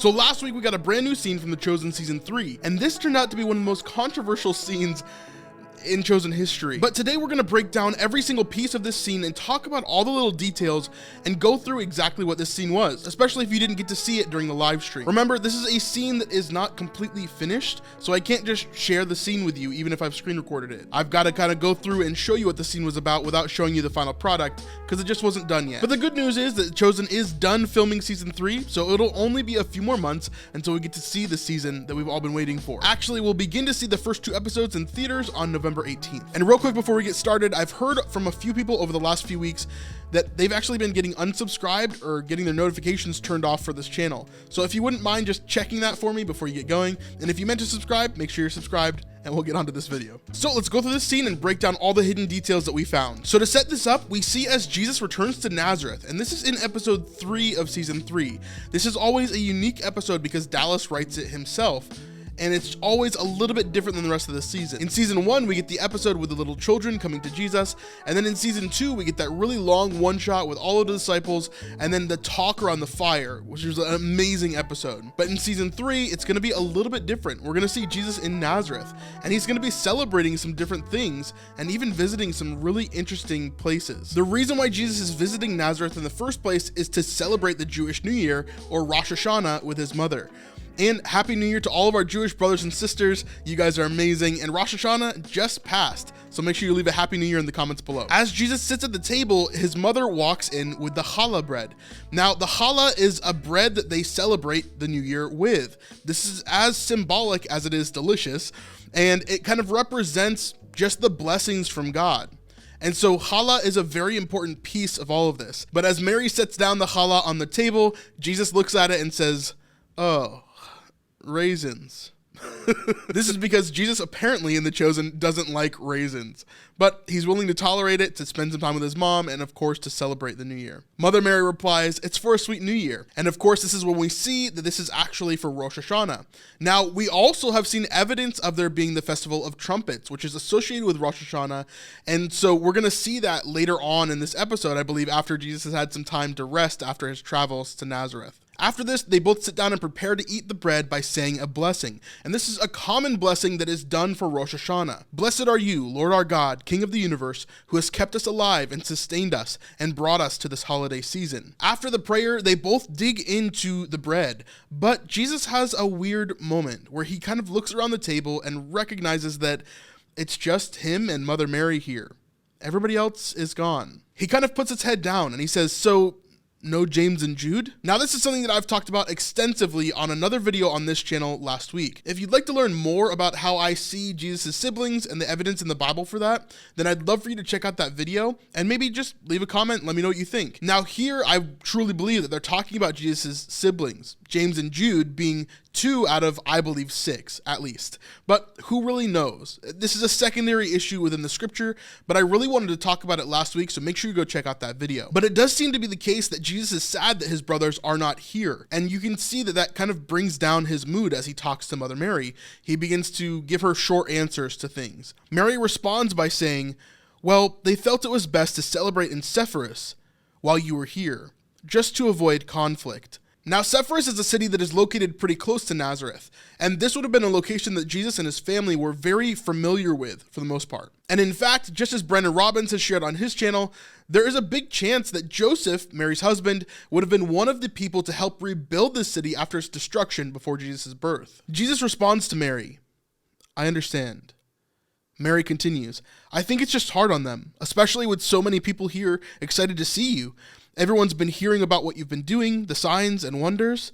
So last week we got a brand new scene from The Chosen Season 3, and this turned out to be one of the most controversial scenes in Chosen history. But today we're gonna break down every single piece of this scene and talk about all the little details and go through exactly what this scene was, especially if you didn't get to see it during the live stream. Remember, this is a scene that is not completely finished, so I can't just share the scene with you even if I've screen recorded it. I've got to kind of go through and show you what the scene was about without showing you the final product, because it just wasn't done yet. But the good news is that Chosen is done filming season 3, so it'll only be a few more months until we get to see the season that we've all been waiting for. Actually, we'll begin to see the first 2 episodes in theaters on November 18th. And real quick before we get started, I've heard from a few people over the last few weeks that they've actually been getting unsubscribed or getting their notifications turned off for this channel. So if you wouldn't mind just checking that for me before you get going, and if you meant to subscribe, make sure you're subscribed, and we'll get onto this video. So let's go through this scene and break down all the hidden details that we found. So to set this up, we see as Jesus returns to Nazareth, and this is in episode 3 of season 3. This is always a unique episode because Dallas writes it himself, and it's always a little bit different than the rest of the season. In season 1, we get the episode with the little children coming to Jesus, and then in season 2, we get that really long one shot with all of the disciples, and then the talk around the fire, which is an amazing episode. But in season 3, it's gonna be a little bit different. We're gonna see Jesus in Nazareth, and he's gonna be celebrating some different things, and even visiting some really interesting places. The reason why Jesus is visiting Nazareth in the first place is to celebrate the Jewish New Year, or Rosh Hashanah, with his mother. And Happy New Year to all of our Jewish brothers and sisters. You guys are amazing. And Rosh Hashanah just passed, so make sure you leave a Happy New Year in the comments below. As Jesus sits at the table, his mother walks in with the challah bread. Now, the challah is a bread that they celebrate the New Year with. This is as symbolic as it is delicious, and it kind of represents just the blessings from God. And so challah is a very important piece of all of this. But as Mary sets down the challah on the table, Jesus looks at it and says, "Oh, raisins." This is because Jesus apparently in The Chosen doesn't like raisins, but he's willing to tolerate it to spend some time with his mom and of course to celebrate the new year. Mother Mary replies, "It's for a sweet new year." And of course this is when we see that this is actually for Rosh Hashanah. Now we also have seen evidence of there being the festival of trumpets, which is associated with Rosh Hashanah, and so we're going to see that later on in this episode, I believe, after Jesus has had some time to rest after his travels to Nazareth. After this, they both sit down and prepare to eat the bread by saying a blessing. And this is a common blessing that is done for Rosh Hashanah. "Blessed are you, Lord our God, King of the universe, who has kept us alive and sustained us and brought us to this holiday season." After the prayer, they both dig into the bread. But Jesus has a weird moment where he kind of looks around the table and recognizes that it's just him and Mother Mary here. Everybody else is gone. He kind of puts his head down and he says, "So, no James and Jude?" Now this is something that I've talked about extensively on another video on this channel last week. If you'd like to learn more about how I see Jesus' siblings and the evidence in the Bible for that, then I'd love for you to check out that video and maybe just leave a comment and let me know what you think. Now here, I truly believe that they're talking about Jesus' siblings, James and Jude being 2 out of, I believe, 6 at least. But who really knows? This is a secondary issue within the scripture, but I really wanted to talk about it last week, so make sure you go check out that video. But it does seem to be the case that Jesus is sad that his brothers are not here. And you can see that that kind of brings down his mood as he talks to Mother Mary. He begins to give her short answers to things. Mary responds by saying, "Well, they felt it was best to celebrate in Sepphoris while you were here, just to avoid conflict." Now, Sepphoris is a city that is located pretty close to Nazareth, and this would have been a location that Jesus and his family were very familiar with for the most part. And in fact, just as Brendan Robbins has shared on his channel, there is a big chance that Joseph, Mary's husband, would have been one of the people to help rebuild this city after its destruction before Jesus' birth. Jesus responds to Mary, "I understand." Mary continues, "I think it's just hard on them, especially with so many people here excited to see you. Everyone's been hearing about what you've been doing, the signs and wonders,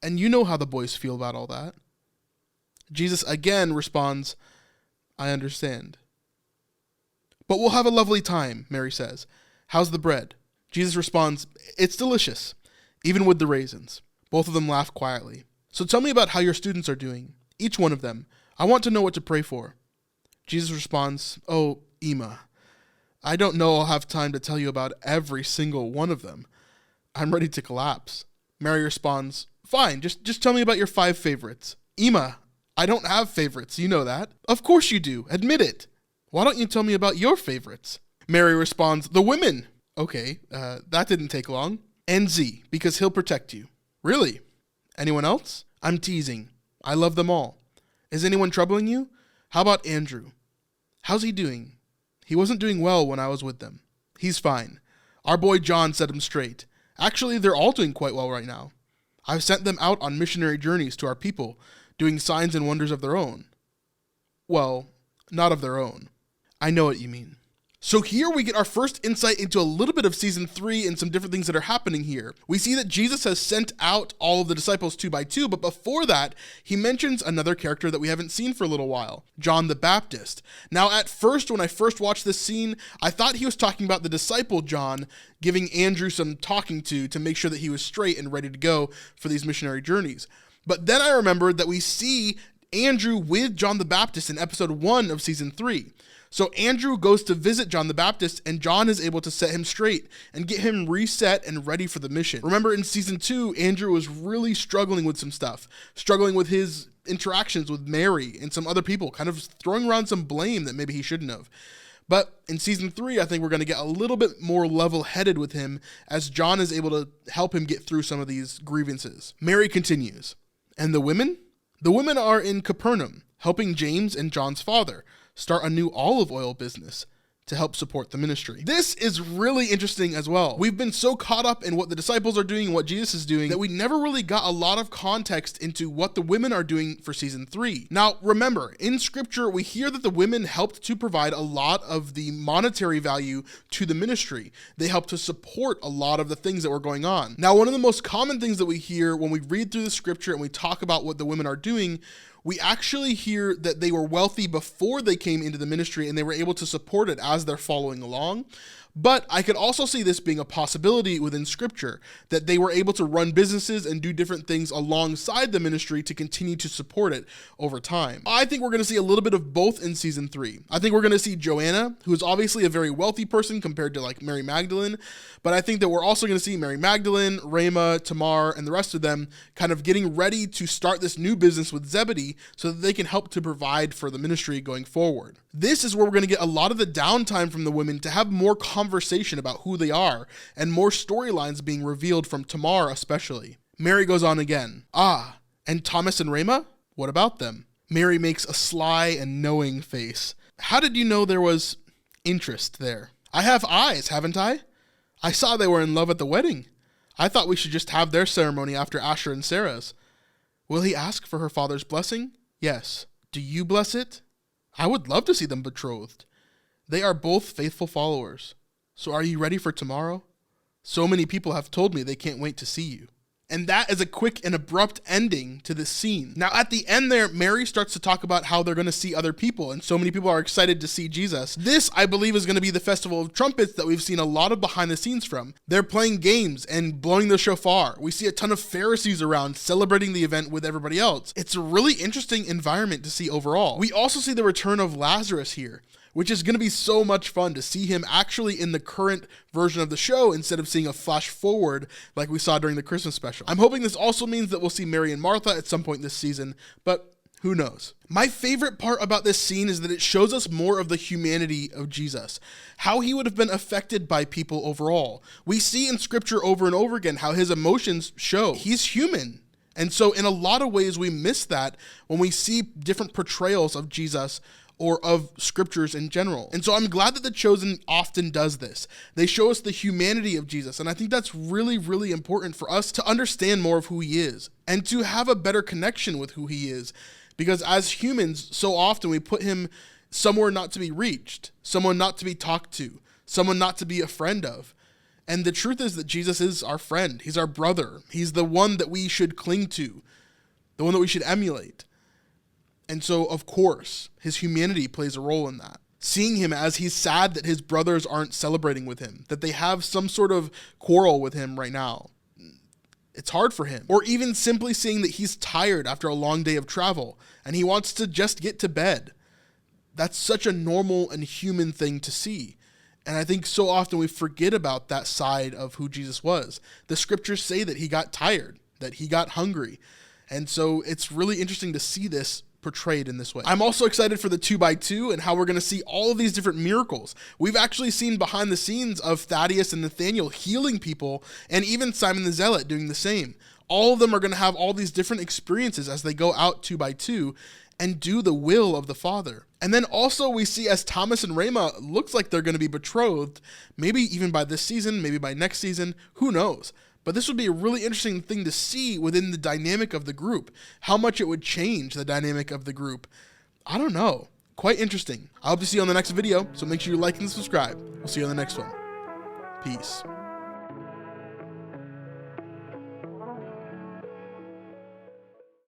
and you know how the boys feel about all that." Jesus again responds, "I understand." "But we'll have a lovely time," Mary says. "How's the bread?" Jesus responds, "It's delicious, even with the raisins." Both of them laugh quietly. "So tell me about how your students are doing, each one of them. I want to know what to pray for." Jesus responds, "Oh, Ema, I don't know I'll have time to tell you about every single one of them. I'm ready to collapse." Mary responds, "Fine, just tell me about your 5 favorites." "Ema, I don't have favorites, you know that." "Of course you do, admit it. Why don't you tell me about your favorites?" Mary responds, "The women." "Okay, that didn't take long." "And Z, because he'll protect you." "Really?" Anyone else? I'm teasing. I love them all. Is anyone troubling you? How about Andrew? How's he doing? He wasn't doing well when I was with them. He's fine. Our boy John set him straight. Actually, they're all doing quite well right now. I've sent them out on missionary journeys to our people, doing signs and wonders of their own. Well, not of their own. I know what you mean. So here we get our first insight into a little bit of season 3 and some different things that are happening here. We see that Jesus has sent out all of the disciples 2 by 2, but before that, he mentions another character that we haven't seen for a little while, John the Baptist. Now, at first, when I first watched this scene, I thought he was talking about the disciple John giving Andrew some talking to make sure that he was straight and ready to go for these missionary journeys. But then I remembered that we see Andrew with John the Baptist in episode 1 of season 3. So Andrew goes to visit John the Baptist, and John is able to set him straight and get him reset and ready for the mission. Remember, in season 2, Andrew was really struggling with some stuff, struggling with his interactions with Mary and some other people, kind of throwing around some blame that maybe he shouldn't have. But in season 3, I think we're going to get a little bit more level-headed with him as John is able to help him get through some of these grievances. Mary continues, and the women? The women are in Capernaum, helping James and John's father start a new olive oil business to help support the ministry. This is really interesting as well. We've been so caught up in what the disciples are doing and what Jesus is doing that we never really got a lot of context into what the women are doing for season 3. Now, remember, in scripture, we hear that the women helped to provide a lot of the monetary value to the ministry. They helped to support a lot of the things that were going on. Now, one of the most common things that we hear when we read through the scripture and we talk about what the women are doing, we actually hear that they were wealthy before they came into the ministry and they were able to support it as they're following along. But I could also see this being a possibility within scripture, that they were able to run businesses and do different things alongside the ministry to continue to support it over time. I think we're going to see a little bit of both in season 3. I think we're going to see Joanna, who is obviously a very wealthy person compared to like Mary Magdalene, but I think that we're also going to see Mary Magdalene, Rhema, Tamar, and the rest of them kind of getting ready to start this new business with Zebedee so that they can help to provide for the ministry going forward. This is where we're going to get a lot of the downtime from the women to have more conversation about who they are and more storylines being revealed from Tamar especially. Mary goes on again. Ah, and Thomas and Rhema? What about them? Mary makes a sly and knowing face. How did you know there was interest there? I have eyes, haven't I? I saw they were in love at the wedding. I thought we should just have their ceremony after Asher and Sarah's. Will he ask for her father's blessing? Yes. Do you bless it? I would love to see them betrothed. They are both faithful followers. So are you ready for tomorrow? So many people have told me they can't wait to see you. And that is a quick and abrupt ending to this scene. Now at the end there, Mary starts to talk about how they're going to see other people, and so many people are excited to see Jesus. This, I believe, is going to be the Festival of Trumpets that we've seen a lot of behind the scenes from. They're playing games and blowing the shofar. We see a ton of Pharisees around celebrating the event with everybody else. It's a really interesting environment to see overall. We also see the return of Lazarus here, which is going to be so much fun to see him actually in the current version of the show instead of seeing a flash forward like we saw during the Christmas special. I'm hoping this also means that we'll see Mary and Martha at some point this season, but who knows? My favorite part about this scene is that it shows us more of the humanity of Jesus, how he would have been affected by people overall. We see in scripture over and over again how his emotions show. He's human. And so in a lot of ways, we miss that when we see different portrayals of Jesus or of scriptures in general. And so I'm glad that The Chosen often does this. They show us the humanity of Jesus, and I think that's really, really important for us to understand more of who he is and to have a better connection with who he is, because as humans, so often we put him somewhere not to be reached, someone not to be talked to, someone not to be a friend of. And the truth is that Jesus is our friend. He's our brother. He's the one that we should cling to, the one that we should emulate. And so, of course, his humanity plays a role in that. Seeing him as he's sad that his brothers aren't celebrating with him, that they have some sort of quarrel with him right now. It's hard for him. Or even simply seeing that he's tired after a long day of travel and he wants to just get to bed. That's such a normal and human thing to see. And I think so often we forget about that side of who Jesus was. The scriptures say that he got tired, that he got hungry. And so it's really interesting to see this portrayed in this way. I'm also excited for the 2x2 and how we're going to see all of these different miracles. We've actually seen behind the scenes of Thaddeus and Nathaniel healing people, and even Simon the Zealot doing the same. All of them are going to have all these different experiences as they go out 2 by 2 and do the will of the Father. And then also we see as Thomas and Rhema looks like they're going to be betrothed, maybe even by this season, maybe by next season, who knows? But this would be a really interesting thing to see within the dynamic of the group, how much it would change the dynamic of the group. I don't know. Quite interesting. I hope to see you on the next video, so make sure you like and subscribe. We'll see you on the next one. Peace.